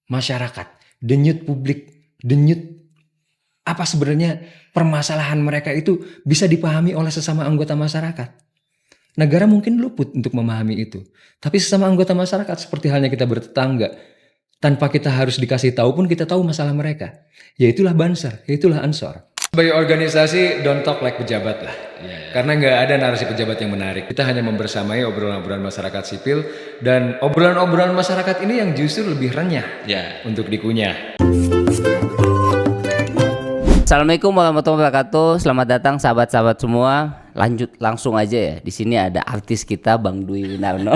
masyarakat, denyut publik, denyut apa sebenarnya permasalahan mereka itu bisa dipahami oleh sesama anggota masyarakat. Negara mungkin luput untuk memahami itu. Tapi sesama anggota masyarakat seperti halnya kita bertetangga, tanpa kita harus dikasih tahu pun kita tahu masalah mereka. Yaitulah Banser, yaitulah Ansor. Sebagai organisasi, don't talk like pejabat lah. Karena nggak ada narasi pejabat yang menarik. Kita hanya membersamai obrolan-obrolan masyarakat sipil. Dan obrolan-obrolan masyarakat ini yang justru lebih renyah untuk dikunyah. Assalamualaikum warahmatullahi wabarakatuh. Selamat datang sahabat-sahabat semua. Lanjut langsung aja ya. Di sini ada artis kita Bang Dwi Winarno.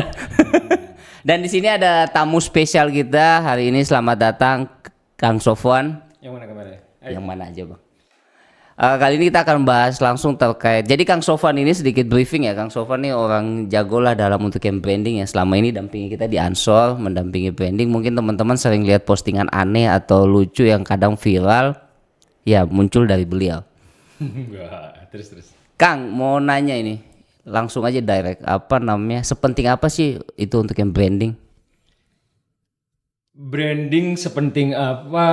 Dan di sini ada tamu spesial kita hari ini. Selamat datang Kang Sofwan. Yang mana kemarin? Yang mana aja Bang? Kali ini kita akan bahas langsung terkait. Jadi Kang Sofwan ini sedikit briefing ya. Kang Sofwan ini orang jago lah dalam untuk yang branding ya. Selama ini dampingi kita di Ansor, mendampingi branding. Mungkin teman-teman sering lihat postingan aneh atau lucu yang kadang viral. Ya muncul dari beliau. Terus. Kang mau nanya ini langsung aja direct, apa namanya, sepenting apa sih itu untuk yang branding? Branding sepenting apa?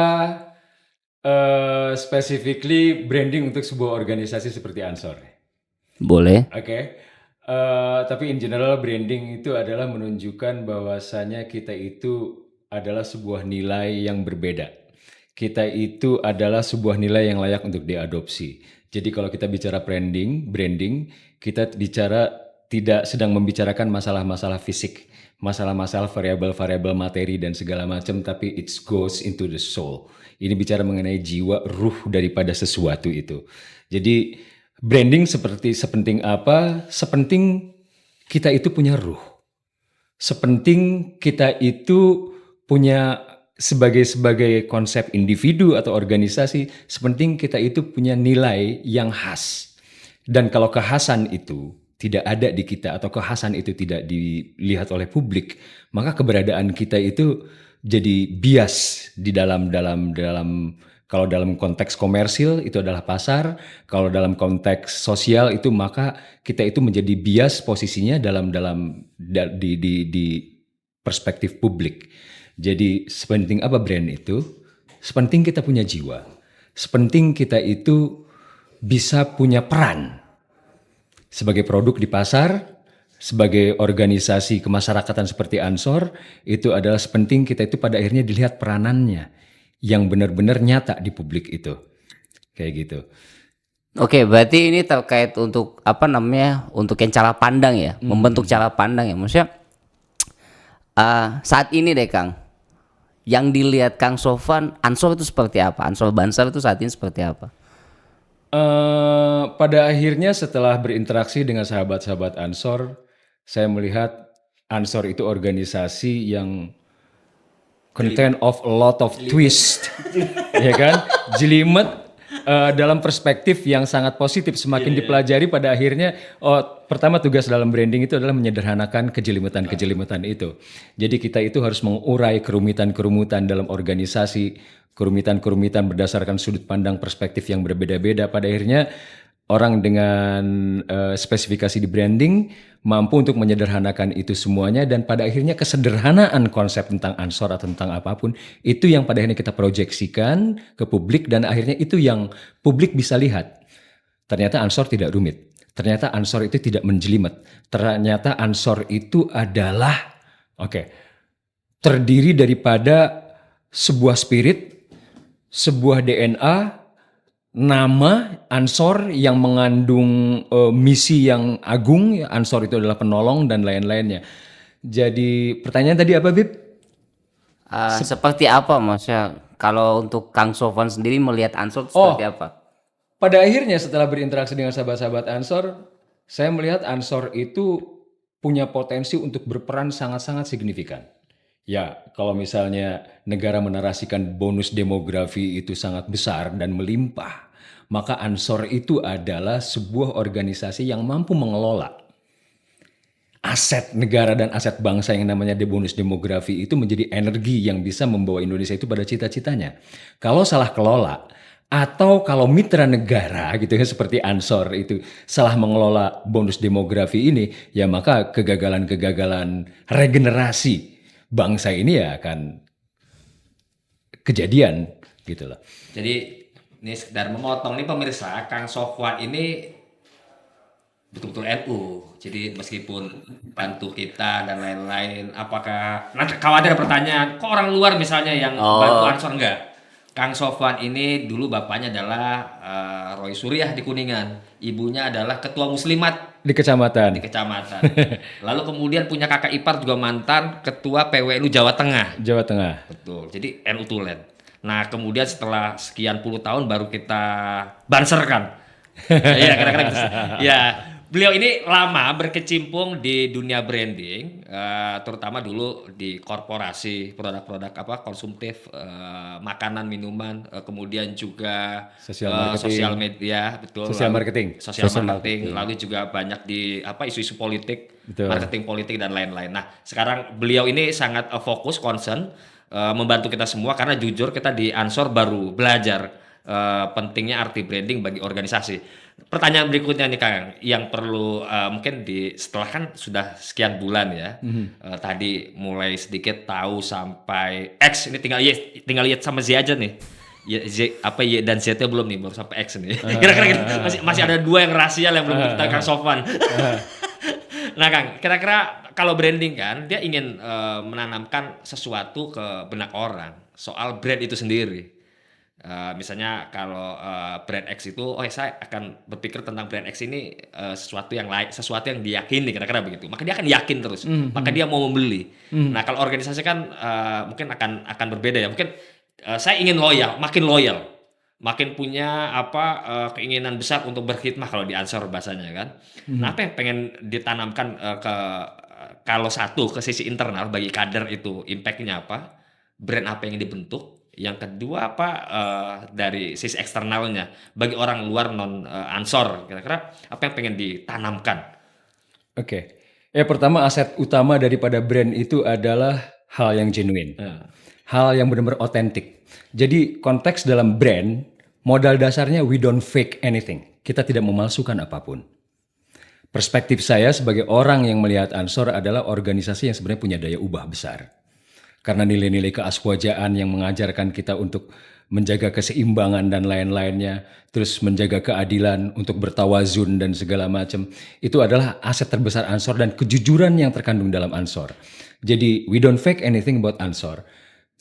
Specifically branding untuk sebuah organisasi seperti Ansor. Boleh. Oke. Tapi in general branding itu adalah menunjukkan bahwasanya kita itu adalah sebuah nilai yang berbeda. Kita itu adalah sebuah nilai yang layak untuk diadopsi. Jadi kalau kita bicara branding, kita bicara tidak sedang membicarakan masalah-masalah fisik, masalah-masalah variabel-variabel materi dan segala macam, tapi it goes into the soul. Ini bicara mengenai jiwa, ruh daripada sesuatu itu. Jadi branding sepenting apa? Sepenting kita itu punya ruh. Sepenting kita itu punya sebagai konsep individu atau organisasi, sepenting kita itu punya nilai yang khas. Dan kalau kekhasan itu tidak ada di kita atau kekhasan itu tidak dilihat oleh publik, maka keberadaan kita itu jadi bias di dalam kalau dalam konteks komersil itu adalah pasar, kalau dalam konteks sosial itu maka kita itu menjadi bias posisinya di perspektif publik. Jadi sepenting apa brand itu? Sepenting kita punya jiwa. Sepenting kita itu bisa punya peran sebagai produk di pasar, sebagai organisasi kemasyarakatan seperti Ansor, itu adalah sepenting kita itu pada akhirnya dilihat peranannya yang benar-benar nyata di publik itu. Kayak gitu. Oke, berarti ini terkait untuk apa namanya, untuk yang cara pandang ya, membentuk cara pandang ya. Maksudnya saat ini deh Kang, yang dilihat Kang Sofwan, Ansor itu seperti apa? Ansor Banser itu saat ini seperti apa? Pada akhirnya setelah berinteraksi dengan sahabat-sahabat Ansor, saya melihat Ansor itu organisasi yang contain of a lot of twist, ya kan? Jelimet dalam perspektif yang sangat positif. Semakin dipelajari pada akhirnya, pertama tugas dalam branding itu adalah menyederhanakan kejelimetan itu. Jadi kita itu harus mengurai kerumitan-kerumitan dalam organisasi, kerumitan-kerumitan berdasarkan sudut pandang perspektif yang berbeda-beda. Pada akhirnya orang dengan spesifikasi di branding mampu untuk menyederhanakan itu semuanya, dan pada akhirnya kesederhanaan konsep tentang Ansor atau tentang apapun itu yang pada akhirnya kita proyeksikan ke publik, dan akhirnya itu yang publik bisa lihat. Ternyata Ansor tidak rumit. Ternyata Ansor itu tidak menjelimet. Ternyata Ansor itu adalah terdiri daripada sebuah spirit, sebuah DNA, nama Ansor yang mengandung misi yang agung. Ansor itu adalah penolong dan lain-lainnya. Jadi pertanyaan tadi apa, Bib? Seperti apa maksudnya kalau untuk Kang Sofwan sendiri melihat Ansor seperti apa? Pada akhirnya setelah berinteraksi dengan sahabat-sahabat Ansor, saya melihat Ansor itu punya potensi untuk berperan sangat-sangat signifikan. Ya, kalau misalnya negara menarasikan bonus demografi itu sangat besar dan melimpah, maka Ansor itu adalah sebuah organisasi yang mampu mengelola aset negara dan aset bangsa yang namanya bonus demografi itu menjadi energi yang bisa membawa Indonesia itu pada cita-citanya. Kalau salah kelola, atau kalau mitra negara gitu ya seperti Ansor itu salah mengelola bonus demografi ini, ya maka kegagalan regenerasi bangsa ini ya akan kejadian gitu loh. Jadi ini sekedar memotong nih pemirsa, Kang Sofwan ini betul-betul NU. Jadi meskipun bantu kita dan lain-lain, apakah nanti kalau ada pertanyaan, kok orang luar misalnya yang bantu Ansor enggak? Kang Sofwan ini dulu bapaknya adalah Roy Suryah di Kuningan, ibunya adalah ketua muslimat Di kecamatan. di kecamatan. Lalu kemudian punya kakak ipar juga mantan ketua PWNU Jawa Tengah. Jawa Tengah. Betul. Jadi NU Tulen. Nah, kemudian setelah sekian puluh tahun baru kita banserkan. Iya, kira-kira gitu. Ya, beliau ini lama berkecimpung di dunia branding, terutama dulu di korporasi produk-produk konsumtif, makanan, minuman, kemudian juga Sosial marketing. sosial media, betul. Sosial lalu marketing. Sosial marketing, lalu juga banyak di isu-isu politik, Betul. marketing politik dan lain-lain. Nah, sekarang beliau ini sangat fokus, concern, membantu kita semua karena jujur kita di Ansor baru belajar pentingnya arti branding bagi organisasi. Pertanyaan berikutnya nih Kang, yang perlu mungkin setelah kan sudah sekian bulan ya, tadi mulai sedikit tahu sampai X, ini tinggal lihat sama Z aja nih. Y dan Z belum nih, baru sampai X nih. Kira-kira gitu. Masih ada 2 yang rahasia yang belum kita Kang Sofwan. Nah Kang, kira-kira kalau branding kan dia ingin menanamkan sesuatu ke benak orang soal brand itu sendiri. Misalnya kalau brand X itu, saya akan berpikir tentang brand X ini sesuatu yang diyakini, kira-kira begitu. Maka dia akan yakin terus, maka dia mau membeli. Nah kalau organisasi kan mungkin akan berbeda ya. Mungkin saya ingin makin loyal, makin punya keinginan besar untuk berkhidmat kalau di Ansor bahasanya kan. Nah apa yang pengen ditanamkan kalau ke sisi internal bagi kader itu impact-nya apa? Brand apa yang dibentuk? Yang kedua dari sisi eksternalnya bagi orang luar non Ansor, kira-kira apa yang pengen ditanamkan? Oke. Ya pertama, aset utama daripada brand itu adalah hal yang genuine. Hal yang benar-benar otentik. Jadi konteks dalam brand, modal dasarnya we don't fake anything. Kita tidak memalsukan apapun. Perspektif saya sebagai orang yang melihat Ansor adalah organisasi yang sebenarnya punya daya ubah besar. Karena nilai-nilai keaswajaan yang mengajarkan kita untuk menjaga keseimbangan dan lain-lainnya, terus menjaga keadilan, untuk bertawazun dan segala macam, itu adalah aset terbesar Ansor dan kejujuran yang terkandung dalam Ansor. Jadi we don't fake anything about Ansor.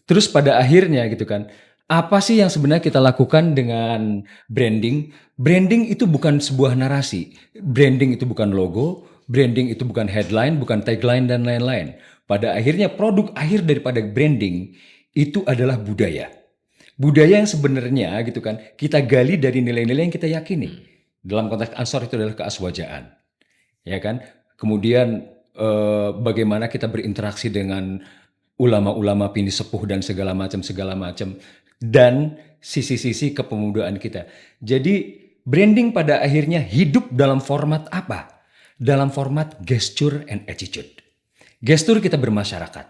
Terus pada akhirnya gitu kan, apa sih yang sebenarnya kita lakukan dengan branding? Branding itu bukan sebuah narasi. Branding itu bukan logo, branding itu bukan headline, bukan tagline dan lain-lain. Pada akhirnya produk akhir daripada branding itu adalah budaya. Budaya yang sebenarnya gitu kan kita gali dari nilai-nilai yang kita yakini. Dalam konteks Ansor itu adalah keaswajaan. Ya kan? Kemudian bagaimana kita berinteraksi dengan ulama-ulama pini sepuh dan segala macam dan sisi-sisi kepemudaan kita. Jadi branding pada akhirnya hidup dalam format apa? Dalam format gesture and attitude. Gestur kita bermasyarakat.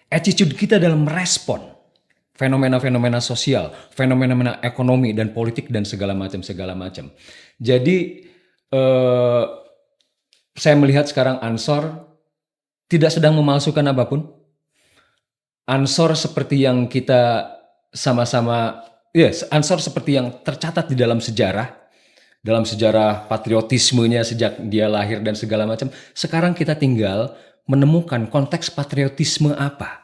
Attitude kita dalam merespon fenomena-fenomena sosial, fenomena ekonomi dan politik dan segala macam. Jadi saya melihat sekarang Ansor tidak sedang memalsukan apapun. Ansor seperti yang kita Ansor seperti yang tercatat di dalam sejarah patriotismenya sejak dia lahir dan segala macam. Sekarang kita tinggal menemukan konteks patriotisme apa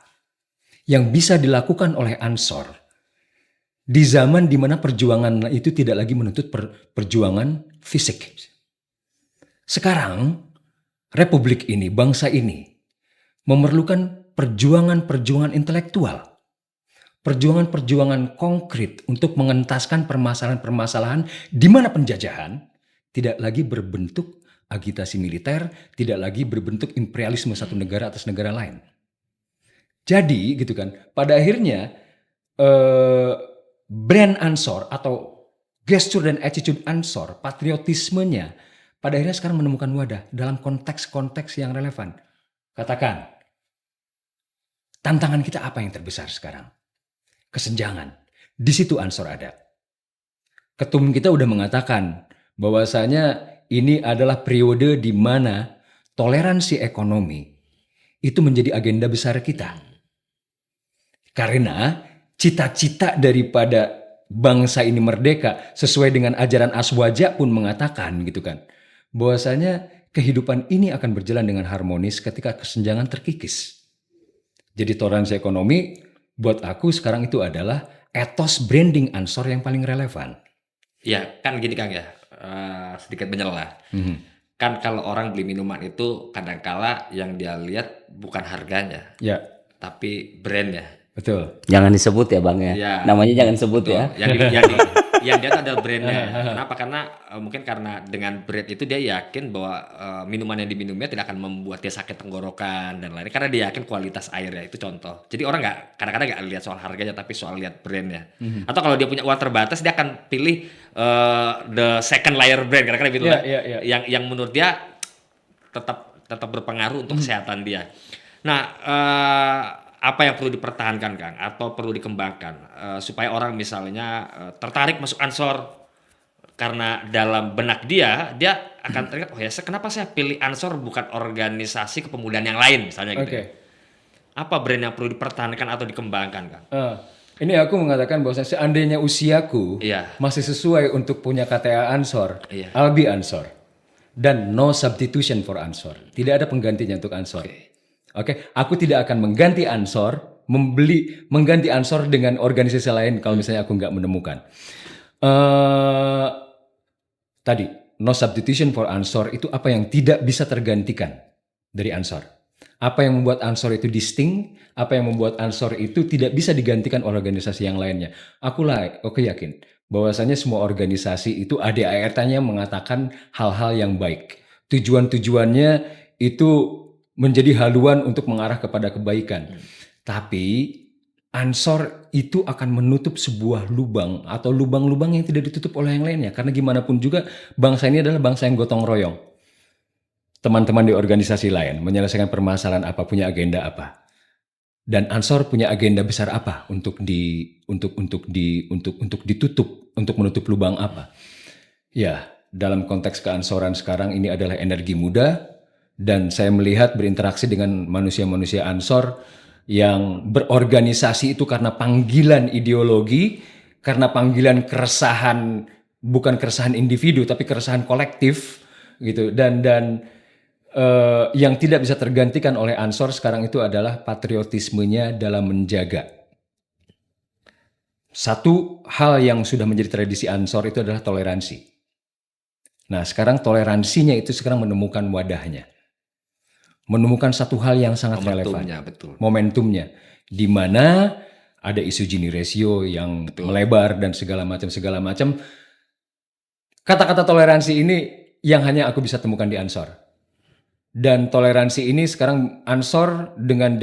yang bisa dilakukan oleh Ansor di zaman di mana perjuangan itu tidak lagi menuntut perjuangan fisik. Sekarang republik ini, bangsa ini memerlukan perjuangan-perjuangan intelektual, perjuangan-perjuangan konkret untuk mengentaskan permasalahan-permasalahan di mana penjajahan tidak lagi berbentuk agitasi militer, tidak lagi berbentuk imperialisme satu negara atas negara lain. Jadi gitu kan, pada akhirnya brand Ansor atau gesture dan attitude Ansor, patriotismenya pada akhirnya sekarang menemukan wadah dalam konteks-konteks yang relevan. Katakan, tantangan kita apa yang terbesar sekarang? Kesenjangan. Di situ Ansor ada. Ketum kita udah mengatakan bahwasanya ini adalah periode di mana toleransi ekonomi itu menjadi agenda besar kita. Karena cita-cita daripada bangsa ini merdeka sesuai dengan ajaran Aswaja pun mengatakan gitu kan, bahwasanya kehidupan ini akan berjalan dengan harmonis ketika kesenjangan terkikis. Jadi toleransi ekonomi buat aku sekarang itu adalah etos branding Ansor yang paling relevan. Ya kan gini Kang ya, sedikit menyela. Kan kalau orang beli minuman itu kadangkala yang dia lihat bukan harganya, Ya, tapi brandnya. betul. Jangan disebut ya Bang ya. Ya, Namanya jangan sebut betul. ya. Yang dia tuh ada brandnya. Kenapa? Karena mungkin karena dengan brand itu dia yakin bahwa minuman yang diminumnya tidak akan membuat dia sakit tenggorokan dan lain. Karena dia yakin kualitas airnya itu contoh. Jadi orang kadang-kadang nggak lihat soal harganya tapi soal lihat brandnya. Atau kalau dia punya uang terbatas dia akan pilih the second layer brand. Kadang-kadang gitu Iya, kan. iya, iya. Yang menurut dia tetap berpengaruh untuk kesehatan dia. Nah, apa yang perlu dipertahankan Kang atau perlu dikembangkan supaya orang misalnya tertarik masuk Ansor karena dalam benak dia akan teringat, oh ya kenapa saya pilih Ansor bukan organisasi kepemudaan yang lain misalnya gitu. Oke. Ya. Apa brand yang perlu dipertahankan atau dikembangkan Kang? Ini aku mengatakan bahwa seandainya usiaku Iya. masih sesuai untuk punya KTA Ansor, Iya. I'll be Ansor. Dan no substitution for Ansor. Tidak ada penggantinya untuk Ansor. Oke, aku tidak akan mengganti Ansor, mengganti Ansor dengan organisasi lain kalau misalnya aku nggak menemukan. Tadi, no substitution for Ansor itu apa yang tidak bisa tergantikan dari Ansor. Apa yang membuat Ansor itu distinct, apa yang membuat Ansor itu tidak bisa digantikan oleh organisasi yang lainnya. Aku yakin bahwasanya semua organisasi itu ADART-nya mengatakan hal-hal yang baik. Tujuan-tujuannya itu menjadi haluan untuk mengarah kepada kebaikan. Tapi Ansor itu akan menutup sebuah lubang atau lubang-lubang yang tidak ditutup oleh yang lainnya. Karena gimana pun juga bangsa ini adalah bangsa yang gotong royong. Teman-teman di organisasi lain menyelesaikan permasalahan apa, punya agenda apa. Dan Ansor punya agenda besar apa untuk ditutup, untuk menutup lubang apa. Ya, dalam konteks keansoran sekarang ini adalah energi muda. Dan saya melihat berinteraksi dengan manusia-manusia Ansor yang berorganisasi itu karena panggilan ideologi, karena panggilan keresahan, bukan keresahan individu tapi keresahan kolektif gitu. Dan yang tidak bisa tergantikan oleh Ansor sekarang itu adalah patriotismenya dalam menjaga. Satu hal yang sudah menjadi tradisi Ansor itu adalah toleransi. Nah, sekarang toleransinya itu sekarang menemukan wadahnya. Menemukan satu hal yang sangat relevan. Betul. Momentumnya. Di mana ada isu Gini ratio yang melebar dan segala macam. Kata-kata toleransi ini yang hanya aku bisa temukan di Ansor. Dan toleransi ini sekarang Ansor dengan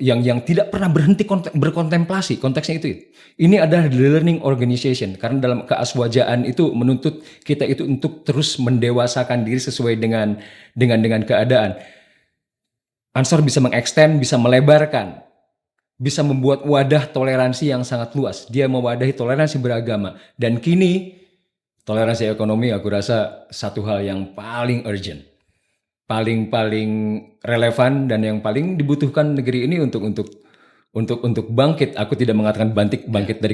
yang tidak pernah berhenti berkontemplasi, konteksnya itu. Ini adalah the learning organization karena dalam keaswajaan itu menuntut kita itu untuk terus mendewasakan diri sesuai dengan keadaan. Ansor bisa mengextend, bisa melebarkan, bisa membuat wadah toleransi yang sangat luas. Dia mewadahi toleransi beragama dan kini toleransi ekonomi aku rasa satu hal yang paling urgent. Paling relevan dan yang paling dibutuhkan negeri ini untuk bangkit. Aku tidak mengatakan bangkit dari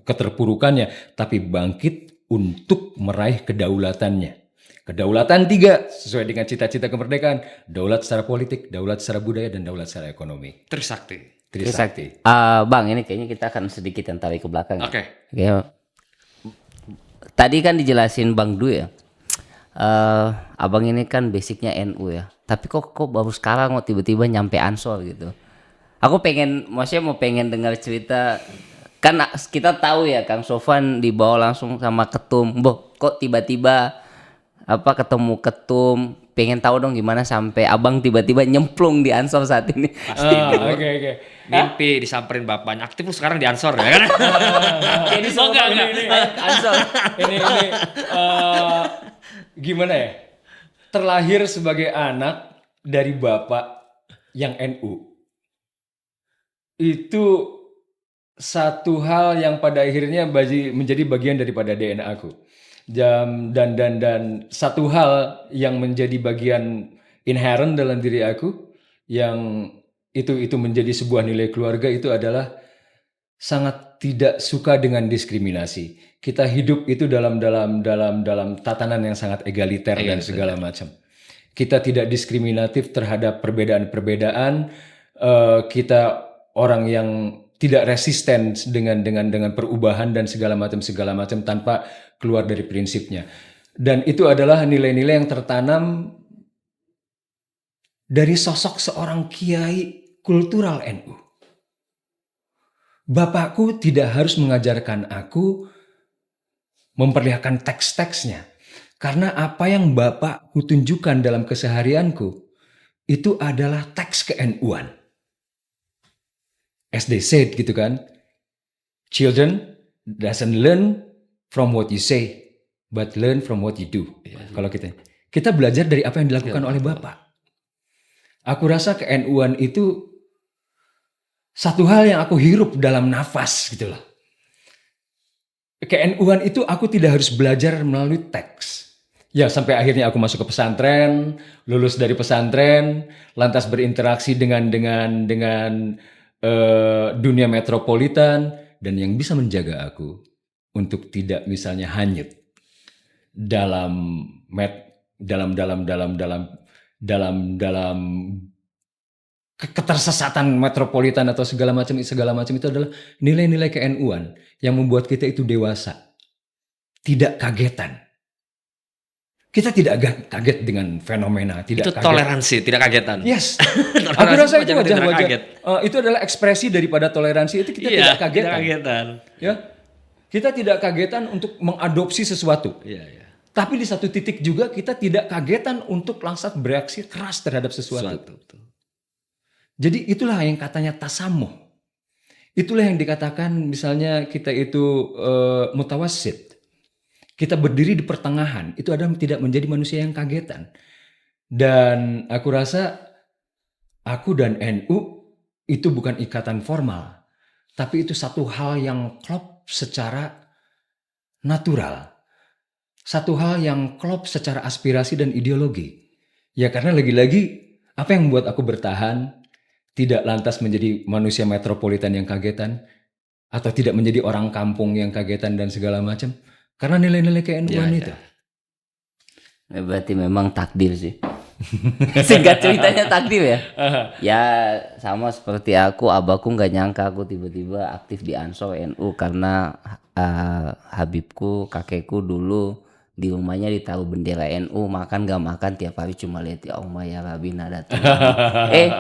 keterpurukannya, tapi bangkit untuk meraih kedaulatannya. Kedaulatan 3 sesuai dengan cita-cita kemerdekaan, daulat secara politik, daulat secara budaya, dan daulat secara ekonomi. Trisakti. Trisakti. Bang, ini kayaknya kita akan sedikit yang tarik ke belakang. Oke. Tadi kan dijelasin Bang Du ya. Abang ini kan basicnya NU ya, tapi kok baru sekarang tiba-tiba nyampe Ansor gitu. Aku mau pengen dengar cerita. Kan kita tahu ya Kang Sofan dibawa langsung sama ketum. Kok tiba-tiba ketemu ketum? Pengen tahu dong gimana sampai abang tiba-tiba nyemplung di Ansor saat ini. Pasti Oke. mimpi disamperin bapaknya, aktif lu sekarang di Ansor ya kan? Jadi semoga ini Ansor. Ini gimana ya? Terlahir sebagai anak dari bapak yang NU. Itu satu hal yang pada akhirnya menjadi bagian daripada DNA aku. Dan satu hal yang menjadi bagian inherent dalam diri aku yang itu menjadi sebuah nilai keluarga itu adalah sangat tidak suka dengan diskriminasi. Kita hidup itu dalam tatanan yang sangat egaliter dan segala macam. Kita tidak diskriminatif terhadap perbedaan-perbedaan. Kita orang yang tidak resisten dengan perubahan dan segala macam tanpa keluar dari prinsipnya. Dan itu adalah nilai-nilai yang tertanam dari sosok seorang kiai kultural NU. Bapakku tidak harus mengajarkan aku memperlihatkan teks-teksnya. Karena apa yang bapakku tunjukkan dalam keseharianku itu adalah teks ke-NU-an. As they said gitu kan. Children doesn't learn from what you say, but learn from what you do. Kalau kita belajar dari apa yang dilakukan oleh Bapak. Aku rasa ke-NU-an itu satu hal yang aku hirup dalam nafas gitu loh. Ke-NU-an itu aku tidak harus belajar melalui teks. Ya sampai akhirnya aku masuk ke pesantren, lulus dari pesantren, lantas berinteraksi dengan dunia metropolitan, dan yang bisa menjaga aku untuk tidak misalnya hanyut dalam ketersesatan metropolitan atau segala macam itu adalah nilai-nilai ke-NU-an yang membuat kita itu dewasa, tidak kagetan. Kita tidak kaget dengan fenomena, tidak Itu kaget. toleransi, tidak kagetan. Yes, Toleransi aku rasa itu wajar tidak wajar. kaget. Itu adalah ekspresi daripada toleransi itu kita tidak kagetan. Tidak kagetan. Ya, kita tidak kagetan untuk mengadopsi sesuatu. Iya. Tapi di satu titik juga kita tidak kagetan untuk langsung bereaksi keras terhadap sesuatu. Betul. Jadi itulah yang katanya tasamuh. Itulah yang dikatakan misalnya kita itu mutawassit. Kita berdiri di pertengahan. Itu adalah tidak menjadi manusia yang kagetan. Dan aku rasa aku dan NU itu bukan ikatan formal. Tapi itu satu hal yang klop secara natural. Satu hal yang klop secara aspirasi dan ideologi. Ya karena lagi-lagi apa yang membuat aku bertahan, tidak lantas menjadi manusia metropolitan yang kagetan, atau tidak menjadi orang kampung yang kagetan dan segala macam, karena nilai-nilai ke-NU-an itu. Berarti memang takdir sih. Singkat ceritanya takdir ya. Ya sama seperti aku, abahku nggak nyangka aku tiba-tiba aktif di Ansor NU karena Habibku, kakekku dulu di rumahnya ditaruh bendera NU, makan gak makan tiap hari cuma lihat ya Allah ya Rabbi Nadatul.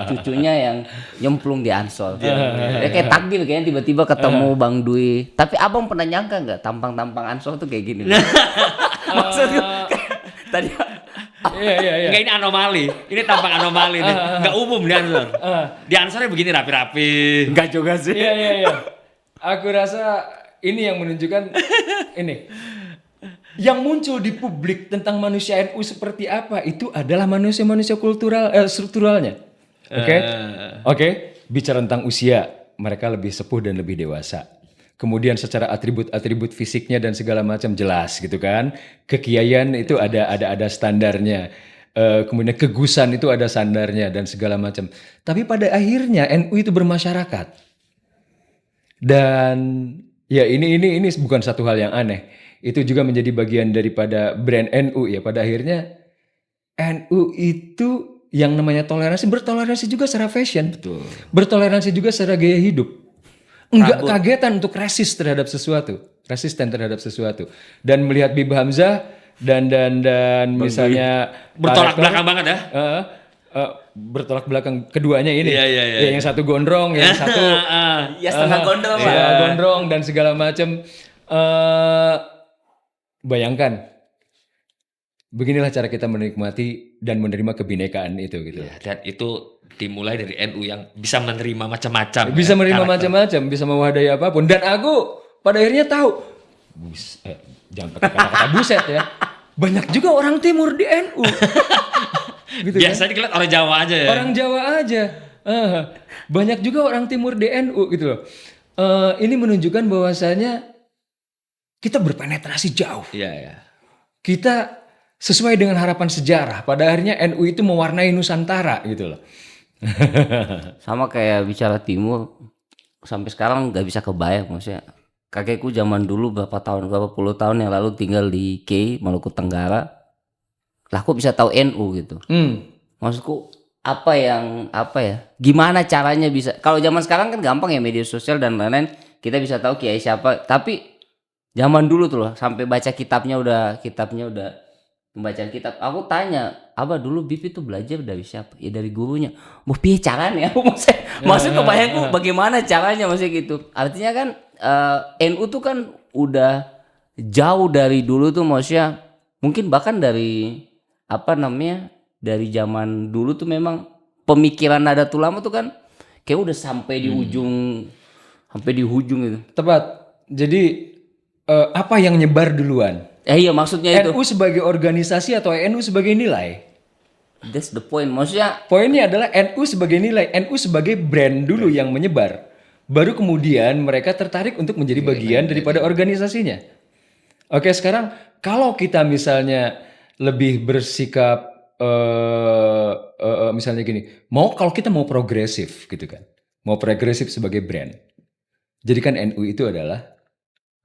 Cucunya yang nyemplung di Ansor. Kayak takdir kayaknya tiba-tiba ketemu Bang Dwi. Tapi abang pernah nyangka nggak tampang-tampang Ansor tuh kayak gini? Maksudku tadi Iya. Enggak, ini anomali. Ini tampang anomali nih. Enggak umum di Ansor. Di Ansornya begini rapi-rapi. enggak juga sih. Iya. Aku rasa ini yang menunjukkan ini. Yang muncul di publik tentang manusia NU seperti apa itu adalah manusia-manusia strukturalnya. Oke. Bicara tentang usia, mereka lebih sepuh dan lebih dewasa. Kemudian secara atribut fisiknya dan segala macam jelas gitu kan. Kekiaian itu ada standarnya. Kemudian kegusan itu ada standarnya dan segala macam. Tapi pada akhirnya NU itu bermasyarakat. Dan ya ini bukan satu hal yang aneh. Itu juga menjadi bagian daripada brand NU ya. Pada akhirnya NU itu yang namanya toleransi, bertoleransi juga secara fashion. Betul. Bertoleransi juga secara gaya hidup. Enggak kagetan untuk resisten terhadap sesuatu. Dan melihat Bib Hamzah dan misalnya Bertolak belakang banget ya. Bertolak belakang keduanya ini. Iya. Yang satu gondrong, yang satu Ya setengah gondrong lah. setengah gondrong dan segala macam. Bayangkan, beginilah cara kita menikmati dan menerima kebinekaan itu gitu. Ya, dan itu dimulai dari NU yang bisa menerima macam-macam. Bisa ya, menerima karakter. macam-macam, bisa mewadahi apapun. Dan aku pada akhirnya tahu, jangan pakai kata-kata buset ya. Banyak juga orang timur di NU. Gitu Biasanya dilihat orang Jawa aja ya. Orang Jawa aja. Banyak juga orang timur di NU gitu loh. Ini menunjukkan bahwasanya kita berpenetrasi jauh. Iya. Kita sesuai dengan harapan sejarah. Pada akhirnya NU itu mewarnai Nusantara gitu loh. Sama kayak bicara timur, sampai sekarang nggak bisa kebayang maksudnya. Kakekku zaman dulu berapa puluh tahun yang lalu tinggal di Maluku Tenggara, lah kok bisa tahu NU gitu. Maksudku apa ya? Gimana caranya bisa? Kalau zaman sekarang kan gampang ya, media sosial dan lain-lain, kita bisa tahu kiai siapa. Tapi zaman dulu tuh loh, sampai baca kitabnya udah pembacaan kitab. Aku tanya, apa dulu Bip itu belajar dari siapa? Ya dari gurunya. Mau piye caranya? Maksud kebayangku bagaimana caranya maksudnya gitu. Artinya kan NU tuh kan udah jauh dari dulu tuh, maksudnya mungkin bahkan dari apa namanya, dari zaman dulu tuh memang pemikiran Nahdlatul Ulama tuh kan kayak udah sampai di ujung gitu. Tepat. Jadi apa yang nyebar duluan? Iya maksudnya itu. NU sebagai organisasi atau NU sebagai nilai? That's the point. Maksudnya Poinnya adalah NU sebagai nilai, NU sebagai brand dulu yang menyebar. Baru kemudian mereka tertarik untuk menjadi bagian daripada organisasinya. Oke, sekarang kalau kita misalnya lebih bersikap misalnya gini, kalau kita mau progresif gitu kan, mau progresif sebagai brand, jadikan NU itu adalah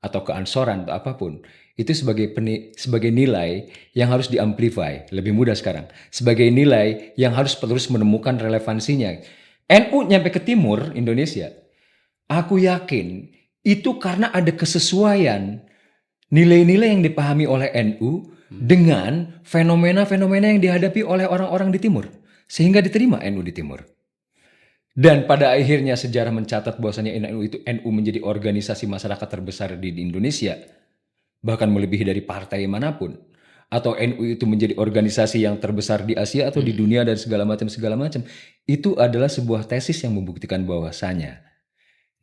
atau keansoran atau apapun itu sebagai nilai yang harus diamplify, lebih mudah sekarang, sebagai nilai yang harus terus menemukan relevansinya. NU nyampe ke timur Indonesia, aku yakin itu karena ada kesesuaian nilai-nilai yang dipahami oleh NU dengan fenomena-fenomena yang dihadapi oleh orang-orang di timur, sehingga diterima NU di timur. Dan pada akhirnya sejarah mencatat bahwasanya NU menjadi organisasi masyarakat terbesar di Indonesia, bahkan melebihi dari partai manapun. Atau NU itu menjadi organisasi yang terbesar di Asia atau di dunia dan segala macam. Itu adalah sebuah tesis yang membuktikan bahwasanya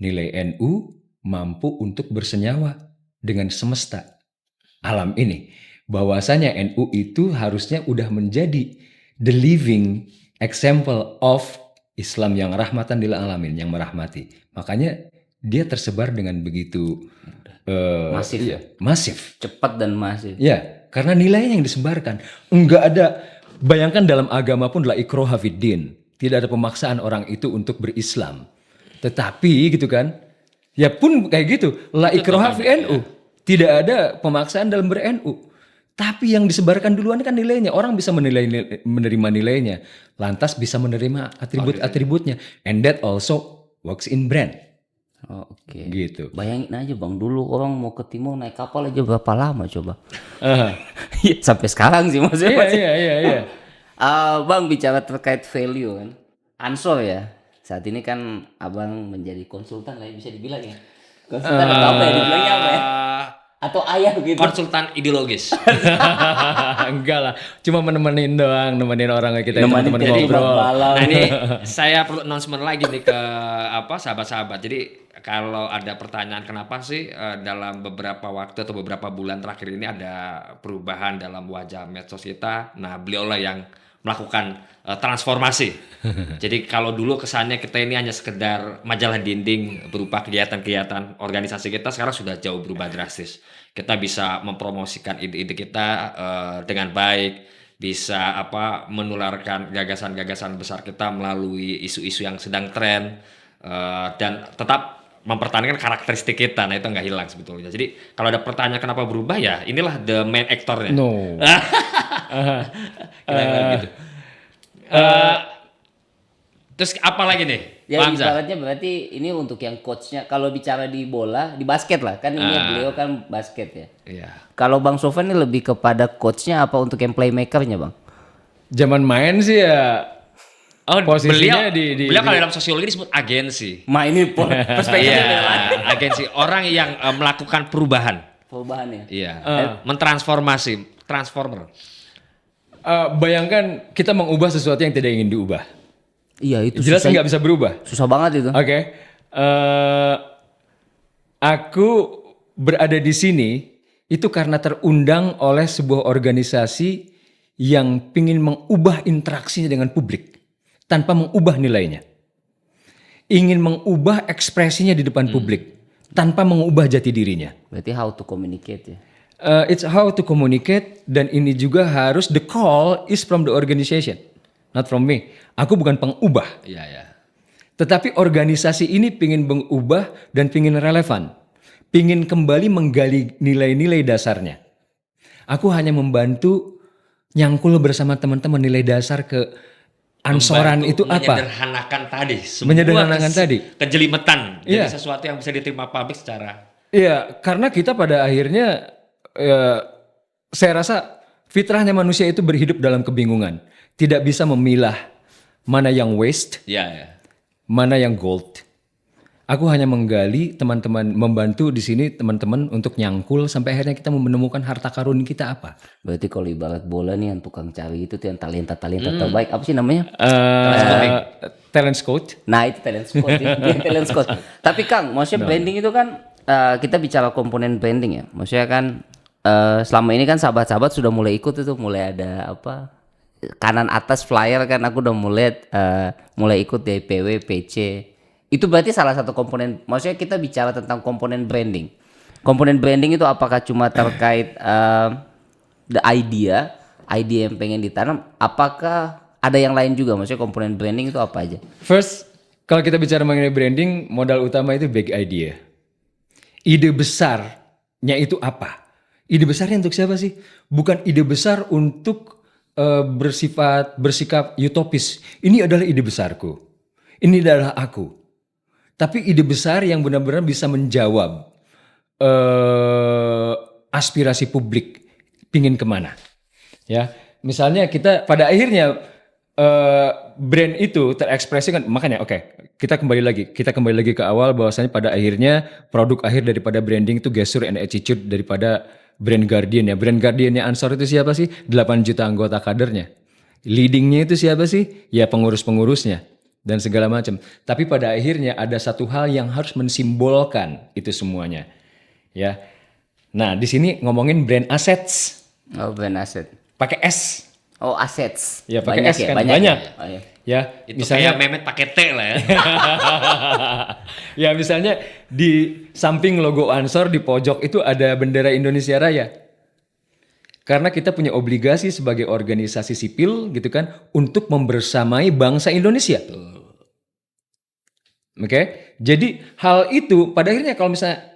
nilai NU mampu untuk bersenyawa dengan semesta alam ini. Bahwasanya NU itu harusnya udah menjadi the living example of Islam yang rahmatan lil alamin, yang merahmati. Makanya dia tersebar dengan begitu masif ya. Masif. Cepat dan masif. Ya, karena nilainya yang disebarkan. Enggak ada, bayangkan dalam agama pun la ikraha fiddin. Tidak ada pemaksaan orang itu untuk berislam. Tetapi gitu kan, ya pun kayak gitu, la ikraha fi NU. Tidak ada pemaksaan dalam ber-NU. Tapi yang disebarkan duluan kan nilainya. Orang bisa menerima nilainya. Lantas bisa menerima atribut-atributnya. And that also works in brand. Oh, oke. Gitu. Bayangin aja Bang, dulu orang mau ke timur naik kapal aja berapa lama coba. Sampai sekarang sih maksudnya. Iya. Bang, bicara terkait value kan. Ansor ya. Saat ini kan Abang menjadi konsultan lah ya, bisa dibilang ya. Konsultan atau apa ya, dibilangnya apa ya? Atau ayah gitu. Konsultan ideologis. Enggak lah, cuma nemenin orang kita, teman-teman jadi ngobrol. Nah ini saya perlu announcement lagi nih ke sahabat-sahabat. Jadi kalau ada pertanyaan kenapa sih dalam beberapa waktu atau beberapa bulan terakhir ini ada perubahan dalam wajah medsos kita. Nah beliau lah yang melakukan transformasi. Jadi kalau dulu kesannya kita ini hanya sekedar majalah dinding berupa kegiatan-kegiatan organisasi kita, sekarang sudah jauh berubah drastis. Kita bisa mempromosikan ide-ide kita dengan baik, bisa menularkan gagasan-gagasan besar kita melalui isu-isu yang sedang tren, dan tetap mempertahankan karakteristik kita. Nah itu nggak hilang sebetulnya. Jadi kalau ada pertanyaan kenapa berubah, ya inilah the main actornya. No. Gitu. Terus apa lagi nih? Ya Bang Hamzah? ibaratnya berarti ini untuk yang coachnya. Kalau bicara di bola, di basket lah kan, ini beliau kan basket ya. Iya. Kalau Bang Sofan ini lebih kepada coachnya apa untuk yang playmakernya Bang? Zaman main sih ya. Oh, Posisinya beliau kalau dalam sosiologi disebut agensi. Ini perspektifnya beda lagi. Iya, agensi orang yang melakukan perubahan. Perubahannya. Iya. Mentransformasi, transformer. Bayangkan kita mengubah sesuatu yang tidak ingin diubah. Iya itu Jelas susah, nggak bisa berubah. susah banget itu. Oke. Aku berada di sini itu karena terundang oleh sebuah organisasi yang ingin mengubah interaksinya dengan publik tanpa mengubah nilainya. Ingin mengubah ekspresinya di depan publik tanpa mengubah jati dirinya. Berarti how to communicate ya. It's how to communicate, dan ini juga harus the call is from the organization. not from me. Aku bukan pengubah. Iya, ya. Tetapi organisasi ini pingin mengubah dan pingin relevan. Pingin kembali menggali nilai-nilai dasarnya. Aku hanya membantu nyangkul bersama teman-teman nilai dasar ke ansoran Membantu itu apa? Menyederhanakan tadi. Semua Menyederhanakan tadi. Kejelimetan. Jadi Iya. sesuatu yang bisa diterima publik secara... Iya, karena kita pada akhirnya saya rasa fitrahnya manusia itu berhidup dalam kebingungan. Tidak bisa memilah mana yang waste, Iya, ya. mana yang gold. Aku hanya menggali teman-teman, membantu di sini teman-teman untuk nyangkul sampai akhirnya kita menemukan harta karun kita apa. Berarti kalau ibarat bola nih yang tukang cari itu tuh yang talenta-talenta terbaik. Apa sih namanya? Talent scout. Nah itu talent scout. Dia talent scout. Tapi Kang, maksudnya branding itu kan kita bicara komponen branding ya. Maksudnya kan selama ini kan sahabat-sahabat sudah mulai ikut itu, mulai ada apa kanan atas flyer kan aku udah mulai ikut dari PW, PC. Itu berarti salah satu komponen. Maksudnya kita bicara tentang komponen branding. Komponen branding itu apakah cuma terkait the idea yang pengen ditanam? Apakah ada yang lain juga? Maksudnya komponen branding itu apa aja? First, kalau kita bicara mengenai branding, modal utama itu big idea. Ide besarnya itu apa? Ide besarnya untuk siapa sih? Bukan ide besar untuk bersikap utopis. Ini adalah ide besarku. Ini adalah aku. Tapi ide besar yang benar-benar bisa menjawab aspirasi publik pingin kemana. Ya, misalnya kita pada akhirnya brand itu terekspresikan, makanya kita kembali lagi ke awal bahwasanya pada akhirnya produk akhir daripada branding itu gesture and attitude daripada brand guardian ya. Brand guardiannya Ansor itu siapa sih? 8 juta anggota kadernya. Leadingnya itu siapa sih? Ya pengurus-pengurusnya dan segala macam. Tapi pada akhirnya ada satu hal yang harus mensimbolkan itu semuanya. Ya. Nah, di sini ngomongin brand assets. Oh, brand asset. Pakai S. Oh, assets. Ya pakai Banyak S ya? kan. Banyak. Banyak. Ya? Oh, iya. Ya, Itu misalnya kayak Mehmet pakai T lah ya. ya misalnya di samping logo Ansor di pojok itu ada bendera Indonesia Raya. Karena kita punya obligasi sebagai organisasi sipil gitu kan untuk membersamai bangsa Indonesia. Oke. Jadi hal itu pada akhirnya kalau misalnya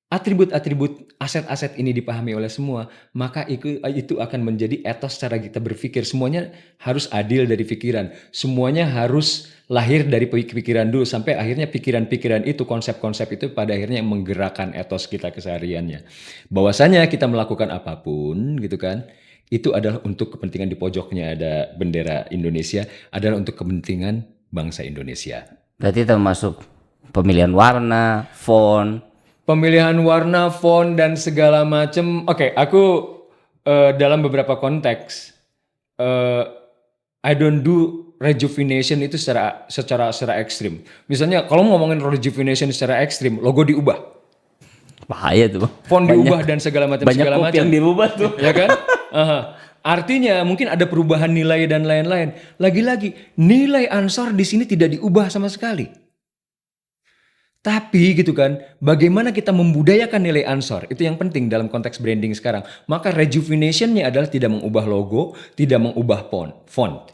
atribut-atribut aset-aset ini dipahami oleh semua, maka itu akan menjadi etos cara kita berpikir. Semuanya harus adil dari pikiran. Semuanya harus lahir dari pikiran dulu sampai akhirnya pikiran-pikiran itu, konsep-konsep itu pada akhirnya menggerakkan etos kita kesehariannya. Bahwasanya kita melakukan apapun gitu kan, itu adalah untuk kepentingan. Di pojoknya ada bendera Indonesia, adalah untuk kepentingan bangsa Indonesia. Berarti termasuk pemilihan warna, font. Pemilihan warna, font dan segala macam. Oke, aku dalam beberapa konteks I don't do rejuvenation itu secara ekstrim. Misalnya kalau ngomongin rejuvenation secara ekstrim, logo diubah, Bahaya tuh. font diubah dan segala macam. Banyak kopi yang dirubah tuh. Ya kan? Aha. Artinya mungkin ada perubahan nilai dan lain-lain. Lagi-lagi nilai Ansor di sini tidak diubah sama sekali. Tapi gitu kan, bagaimana kita membudayakan nilai Ansor, itu yang penting dalam konteks branding sekarang. Maka rejuvenationnya adalah tidak mengubah logo, tidak mengubah font.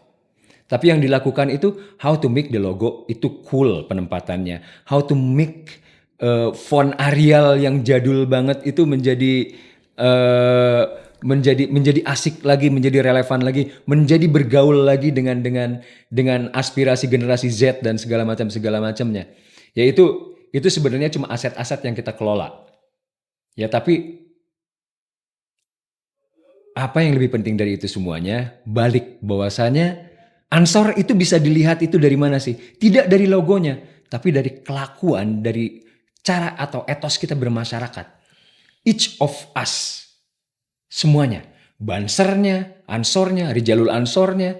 Tapi yang dilakukan itu how to make the logo itu cool penempatannya. How to make font Arial yang jadul banget itu menjadi asik lagi, menjadi relevan lagi, menjadi bergaul lagi dengan aspirasi generasi Z dan segala macamnya. Yaitu itu sebenarnya cuma aset-aset yang kita kelola. Ya, tapi apa yang lebih penting dari itu semuanya? Balik bahwasanya Ansor itu bisa dilihat itu dari mana sih? Tidak dari logonya, tapi dari kelakuan, dari cara atau etos kita bermasyarakat. Each of us. Semuanya. Bansernya, Ansornya, Rijalul Ansornya,